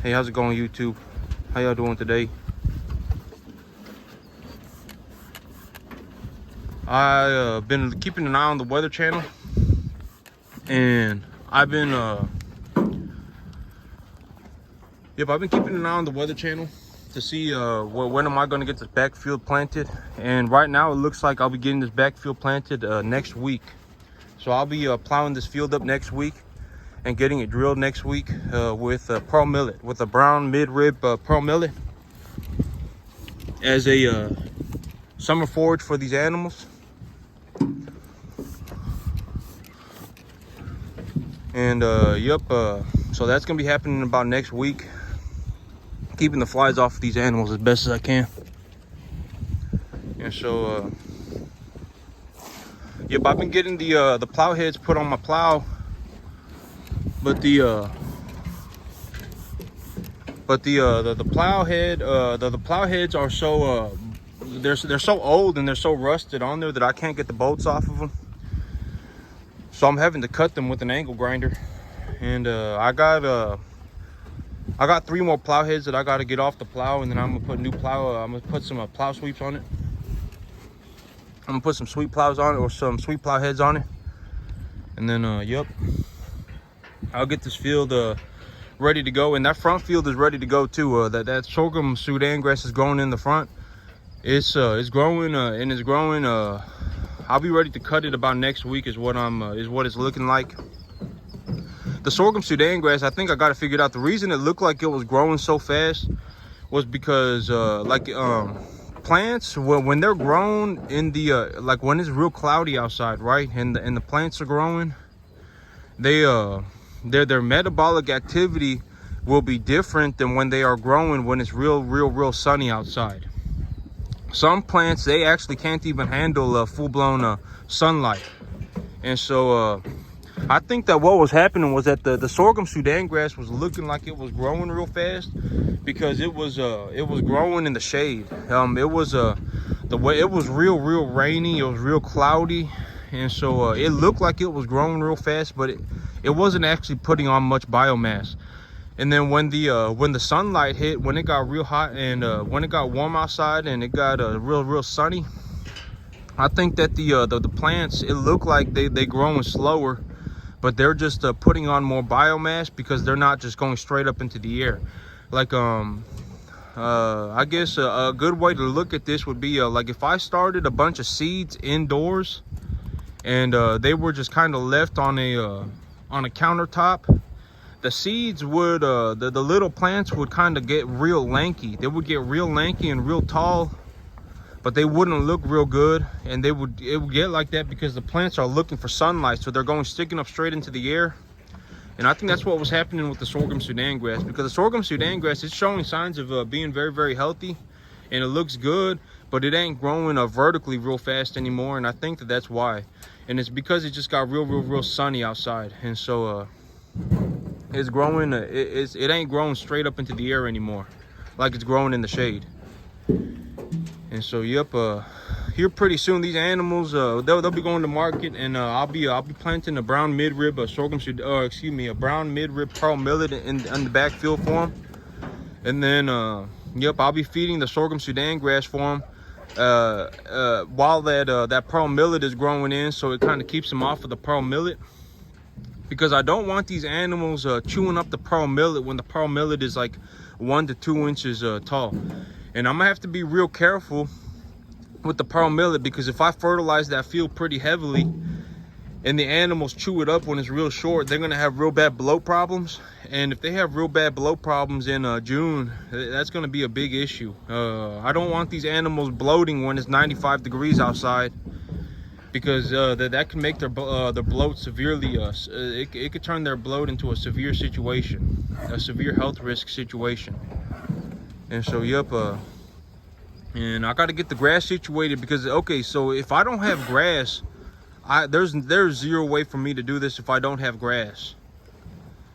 Hey, how's it going, YouTube? How y'all doing today? I been keeping an eye on the Weather Channel, and I've been keeping an eye on the Weather Channel to see when am I going to get this backfield planted. And right now it looks like I'll be getting this backfield planted next week. So I'll be plowing this field up next week and getting it drilled next week with pearl millet, with a brown mid-rib pearl millet as a summer forage for these animals. And so that's gonna be happening about next week, keeping the flies off of these animals as best as I can. And so I've been getting the plow heads put on my plow, but the plow heads are so they're so old and they're so rusted on there that I can't get the bolts off of them. So I'm having to cut them with an angle grinder. And I got 3 more plow heads that I got to get off the plow, and then I'm gonna put new plow. I'm gonna put some plow sweeps on it. I'm gonna put some sweep plows on it, or some sweep plow heads on it, and then I'll get this field ready to go. And that front field is ready to go too. That sorghum Sudan grass is growing in the front. It's growing and it's growing. I'll be ready to cut it about next week is what it's looking like. The sorghum Sudan grass, I think I got it figured out. The reason it looked like it was growing so fast was because plants, when they're grown in the like when it's real cloudy outside, right, and the plants are growing, their metabolic activity will be different than when they are growing when it's real sunny outside. Some plants, they actually can't even handle full-blown sunlight. And so I think that what was happening was that the sorghum Sudan grass was looking like it was growing real fast because it was growing in the shade. It was real rainy, it was real cloudy, and so it looked like it was growing real fast, but it wasn't actually putting on much biomass. And then when the sunlight hit, when it got real hot and when it got warm outside and it got real sunny, I think that the plants, it looked like they growing slower, but they're just putting on more biomass because they're not just going straight up into the air. Like I guess a good way to look at this would be like if I started a bunch of seeds indoors and they were just kind of left on a countertop, the seeds would the little plants would kind of get real lanky. They would get real lanky and real tall, but they wouldn't look real good. And it would get like that because the plants are looking for sunlight, so they're sticking up straight into the air. And I think that's what was happening with the sorghum Sudan grass, because the sorghum Sudan grass is showing signs of being very healthy, and it looks good, but it ain't growing vertically real fast anymore. And I think that's why. And it's because it just got real sunny outside, and so it's growing. It ain't growing straight up into the air anymore, like it's growing in the shade. And so here pretty soon these animals they'll be going to market, and I'll be planting a brown mid-rib a brown mid-rib pearl millet in the backfield for them. And then I'll be feeding the sorghum Sudan grass for them while that pearl millet is growing in, so it kind of keeps them off of the pearl millet, because I don't want these animals chewing up the pearl millet when the pearl millet is like 1 to 2 inches tall. And I'm gonna have to be real careful with the pearl millet, because if I fertilize that field pretty heavily and the animals chew it up when it's real short, they're gonna have real bad bloat problems. And if they have real bad bloat problems in June, that's gonna be a big issue. I don't want these animals bloating when it's 95 degrees outside, because that can make their bloat severely, it could turn their bloat into a severe situation, a severe health risk situation. And so and I got to get the grass situated, because okay, so if I don't have grass, there's zero way for me to do this if I don't have grass.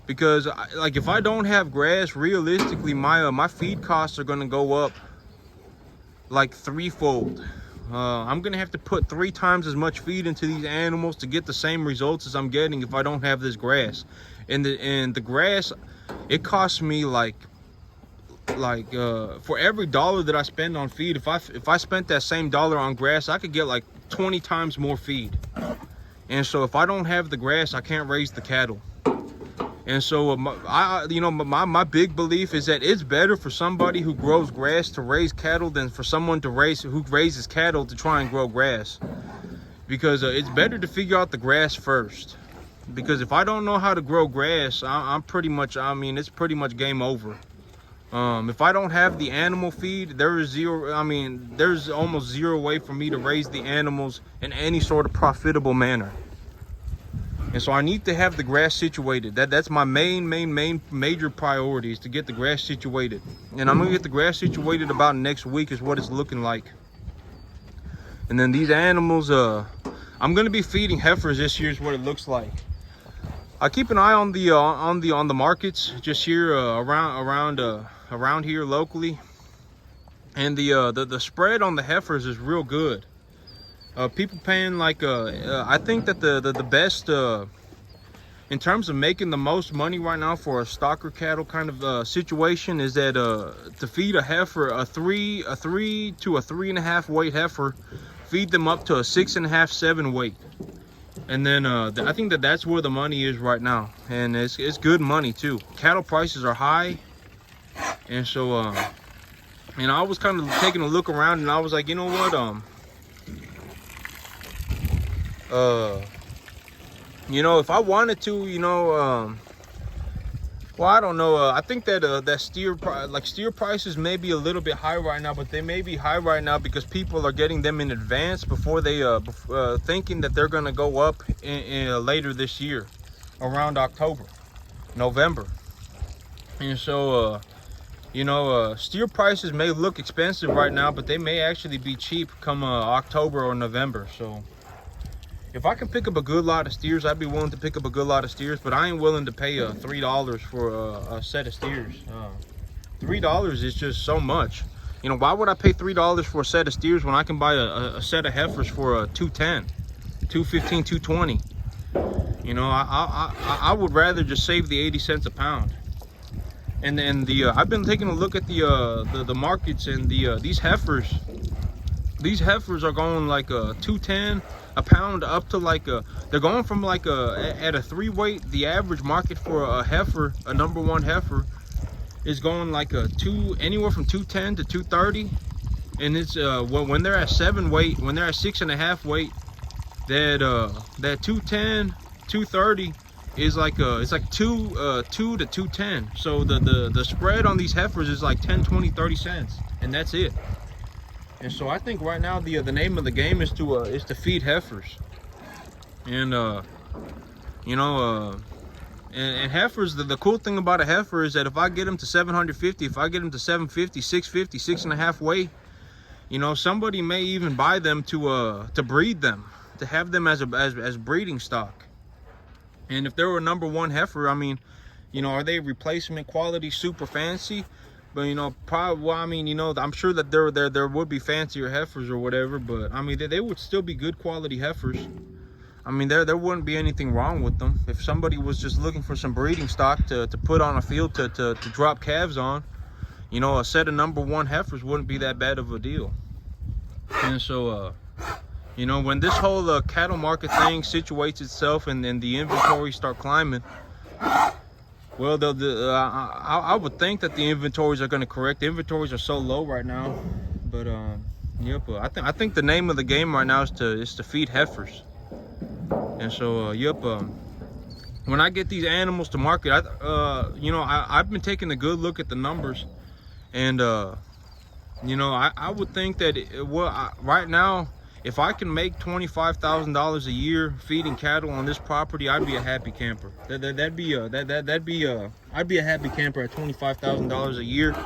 Because like if I don't have grass, realistically my feed costs are going to go up like 3-fold. I'm gonna have to put 3 times as much feed into these animals to get the same results as I'm getting if I don't have this grass. And the grass, it costs me like for every dollar that I spend on feed, if I spent that same dollar on grass, I could get like 20 times more feed. And so if I don't have the grass, I can't raise the cattle. And so my big belief is that it's better for somebody who grows grass to raise cattle than for someone who raises cattle to try and grow grass. Because it's better to figure out the grass first. Because if I don't know how to grow grass, it's pretty much game over. If I don't have the animal feed, there's almost zero way for me to raise the animals in any sort of profitable manner. And so I need to have the grass situated. That's my major priority, is to get the grass situated. And I'm gonna get the grass situated about next week is what it's looking like. And then these animals, I'm gonna be feeding heifers this year is what it looks like. I keep an eye on the markets just here around here locally, and the spread on the heifers is real good. People paying like I think that the best in terms of making the most money right now for a stocker cattle kind of situation is that to feed a heifer a 3 to a 3.5 weight heifer, feed them up to a 6.5, 7 weight. And then I think that's where the money is right now, and it's good money too. Cattle prices are high, and so I was kind of taking a look around, and I was like, you know what, if I wanted to, well, I don't know. I think that steer prices may be a little bit high right now, but they may be high right now because people are getting them in advance before they thinking that they're gonna go up in later this year, around October, November. And so steer prices may look expensive right now, but they may actually be cheap come October or November. So if I can pick up a good lot of steers, I'd be willing to pick up a good lot of steers, but I ain't willing to pay $3 for a set of steers. $3 is just so much. Why would I pay $3 for a set of steers when I can buy a set of heifers for $2.10, $2.15, $2.20? I would rather just save the 80 cents a pound. And then I've been taking a look at the markets, and these heifers are going like $2.10 a pound up to they're going from at a 3 weight. The average market for a heifer, a number 1 heifer, is going anywhere from $2.10 to $2.30. And it's when they're at 7 weight, when they're at 6.5 weight, that $2.10, $2.30 is it's like 2 to $2.10. So the spread on these heifers is like 10, 20, 30 cents, and that's it. And so I think right now the name of the game is to feed heifers, and and heifers. The cool thing about a heifer is that if I get them to 750, if I get them to 750, 650, 6.5 weight, somebody may even buy them to breed them, to have them as breeding stock. And if they were a number 1 heifer, are they replacement quality, super fancy? But probably, I'm sure that there would be fancier heifers or whatever, but they would still be good quality heifers. There wouldn't be anything wrong with them. If somebody was just looking for some breeding stock to put on a field to drop calves on, a set of number 1 heifers wouldn't be that bad of a deal. And so when this whole cattle market thing situates itself and the inventories start climbing, well, I would think that the inventories are going to correct. The inventories are so low right now, but I think the name of the game right now is to feed heifers. And so when I get these animals to market, I've been taking a good look at the numbers, and I would think that right now, if I can make $25,000 a year feeding cattle on this property, I'd be a happy camper. I'd be a happy camper at $25,000 a year.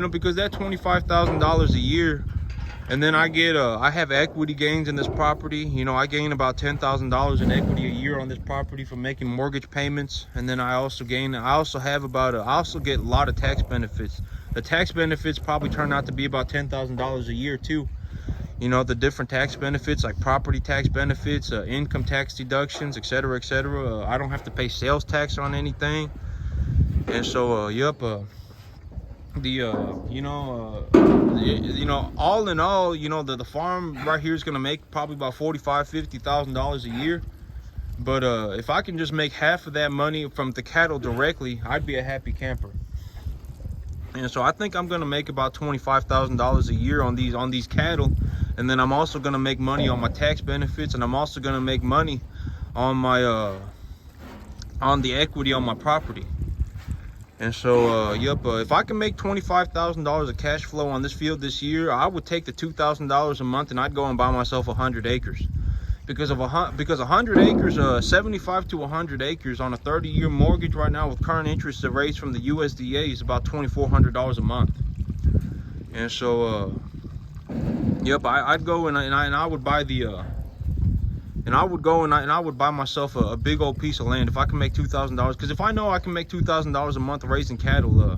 Because that $25,000 a year, and then I have equity gains in this property. I gain about $10,000 in equity a year on this property from making mortgage payments, and then I also get a lot of tax benefits. The tax benefits probably turn out to be about $10,000 a year too. The different tax benefits like property tax benefits, income tax deductions, etc., etc. I don't have to pay sales tax on anything. And so all in all, the farm right here is gonna make probably about $45,000-$50,000 a year. But if I can just make half of that money from the cattle directly, I'd be a happy camper. And so I think I'm gonna make about $25,000 a year on these cattle, and then I'm also gonna make money on my tax benefits, and I'm also gonna make money on my on the equity on my property. And so if I can make $25,000 of cash flow on this field this year, I would take the $2,000 a month and I'd go and buy myself 100 acres. Because 100 acres, 75 to 100 acres on a 30-year mortgage right now with current interest rates from the USDA is about $2,400 a month. And so I'd go and I would buy I would buy myself a big old piece of land if I can make $2,000. Because if I know I can make $2,000 a month raising cattle,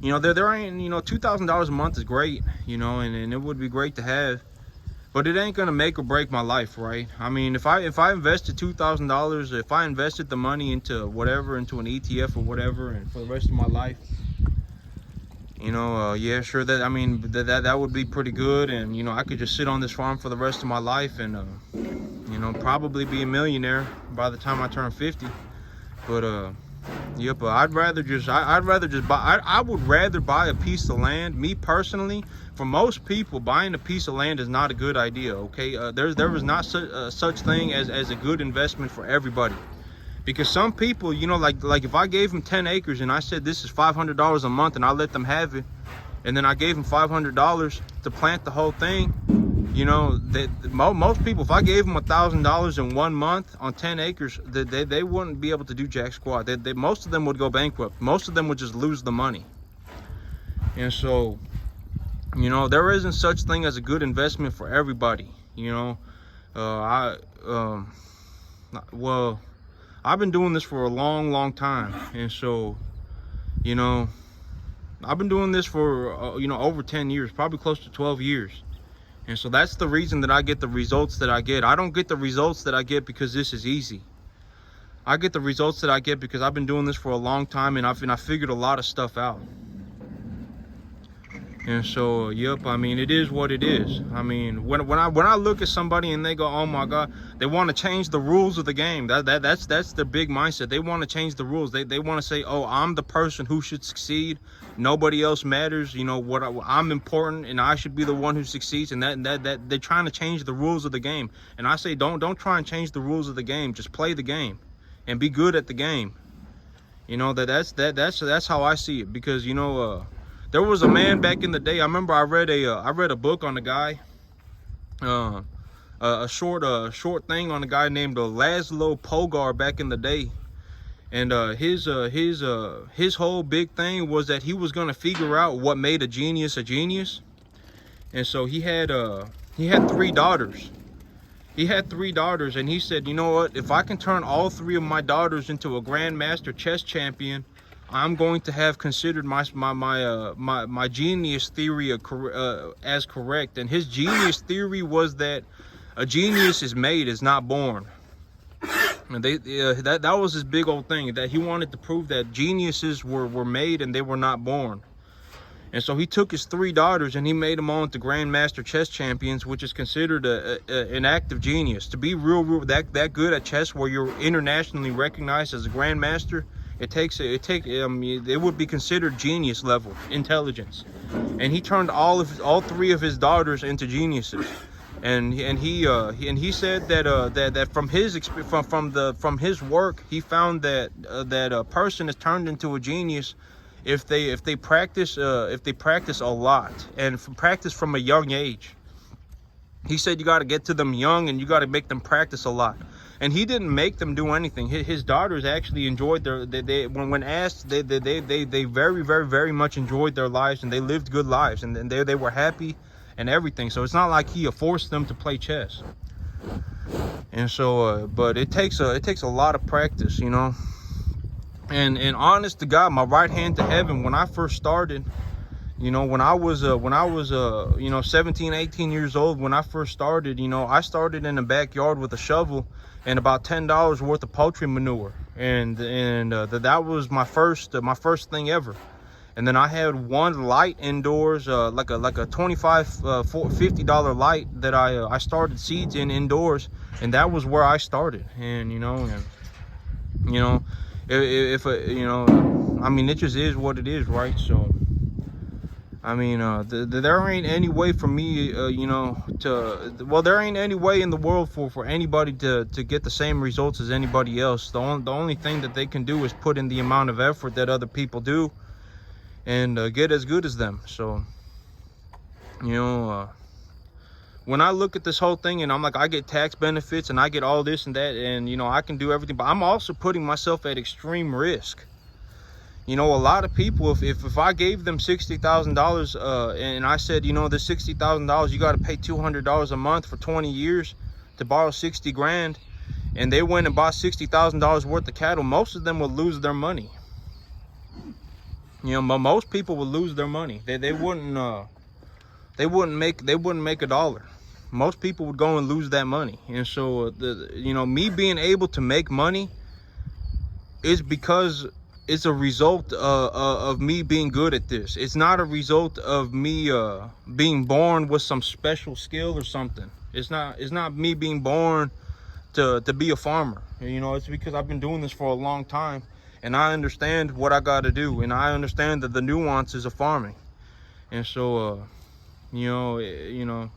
there ain't, $2,000 a month is great, and it would be great to have. But it ain't gonna make or break my life, right? I mean, if I invested $2,000, if I invested the money into whatever, into an ETF or whatever, and for the rest of my life, yeah, sure, that would be pretty good, and I could just sit on this farm for the rest of my life, and probably be a millionaire by the time I turn 50. But but I'd rather just buy. I would rather buy a piece of land. Me personally, for most people, buying a piece of land is not a good idea. Okay, there is not such thing as a good investment for everybody, because some people, like if I gave them 10 acres and I said this is $500 a month and I let them have it, and then I gave them $500 to plant the whole thing. Most people, if I gave them $1,000 in 1 month on 10 acres, they wouldn't be able to do jack squat. Most of them would go bankrupt. Most of them would just lose the money. And so, there isn't such thing as a good investment for everybody. I've been doing this for a long time, and so, I've been doing this for over 10 years, probably close to 12 years. And so that's the reason that I get the results that I get. I don't get the results that I get because this is easy. I get the results that I get because I've been doing this for a long time, and I figured a lot of stuff out. And so, it is what it is. I mean, when I look at somebody and they go, oh my God, they want to change the rules of the game. That's their big mindset. They want to change the rules. They want to say, oh, I'm the person who should succeed. Nobody else matters. I'm important, and I should be the one who succeeds. And that they're trying to change the rules of the game. And I say, don't try and change the rules of the game. Just play the game, and be good at the game. That's how I see it. Because there was a man back in the day. I remember I read a book on a guy, a short thing on a guy named Laszlo Pogar back in the day, and his whole big thing was that he was gonna figure out what made a genius a genius. And so he had 3 daughters. He had 3 daughters, and he said, you know what? If I can turn all 3 of my daughters into a grandmaster chess champion, I'm going to have considered my genius theory as correct. And his genius theory was that a genius is made, is not born. And that was his big old thing, that he wanted to prove that geniuses were made and they were not born. And so he took his 3 daughters and he made them all into grandmaster chess champions, which is considered an act of genius. To be real that good at chess, where you're internationally recognized as a grandmaster, it would be considered genius level intelligence. And he turned all 3 of his daughters into geniuses. And he said that from his work, he found that a person is turned into a genius if they practice a lot, and practice from a young age. He said you got to get to them young, and you got to make them practice a lot. And he didn't make them do anything. His daughters actually enjoyed when asked, they very, very, very much enjoyed their lives, and they lived good lives, and they were happy and everything. So it's not like he forced them to play chess. And so, but it takes a lot of practice, And honest to God, my right hand to heaven, when I first started, when I was 17, 18 years old, when I first started, I started in the backyard with a shovel and about $10 worth of poultry manure, and that was my first thing ever. And then I had one light indoors, like a $25, $50 light that I started seeds in indoors, and that was where I started. And you know, if you know, I mean, it just is what it is, right? So I mean, there ain't any way for me, you know, there ain't any way in the world for anybody to get the same results as anybody else. The only thing that they can do is put in the amount of effort that other people do, and get as good as them. So, you know, when I look at this whole thing and I'm like, I get tax benefits and I get all this and that, and you know, I can do everything, but I'm also putting myself at extreme risk. You know, a lot of people, if I gave them $60,000 and I said, you know, this $60,000, you got to pay $200 a month for 20 years to borrow 60 grand, and they went and bought $60,000 worth of cattle, most of them would lose their money. You know, most people would lose their money. They wouldn't make a dollar. Most people would go and lose that money. And so you know, me being able to make money is because it's a result of me being good at this. It's not a result of me being born with some special skill or something. It's not me being born to be a farmer. You know, it's because I've been doing this for a long time, and I understand what I got to do, and I understand that the nuances of farming. And so you know,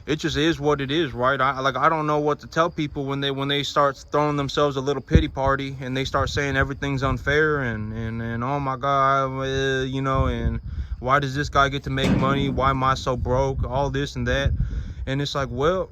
it just is what it is, right? I don't know what to tell people when they start throwing themselves a little pity party and they start saying everything's unfair and oh my God, you know, and why does this guy get to make money? Why am I so broke? All this and that. And it's like, well,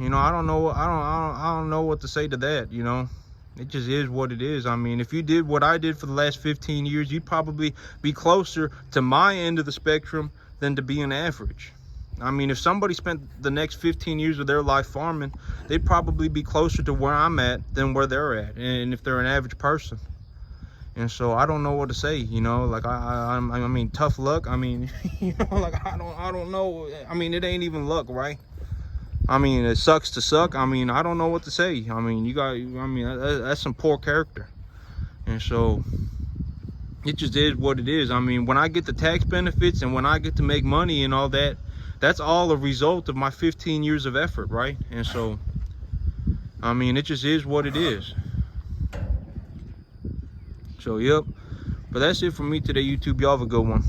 you know, I don't know what to say to that. You know, it just is what it is. I mean, if you did what I did for the last 15 years, you'd probably be closer to my end of the spectrum than to being average. I mean, if somebody spent the next 15 years of their life farming, they'd probably be closer to where I'm at than where they're at, and if they're an average person. And so I don't know what to say, you know, like I mean, tough luck. I mean, you know, like I don't know. I mean, it ain't even luck, right? I mean, it sucks to suck. I mean, I don't know what to say. I mean, that's some poor character. And so it just is what it is. I mean, when I get the tax benefits and when I get to make money and all that, that's all a result of my 15 years of effort, right? And so, I mean, it just is what it is. So, yep. But that's it for me today, YouTube. Y'all have a good one.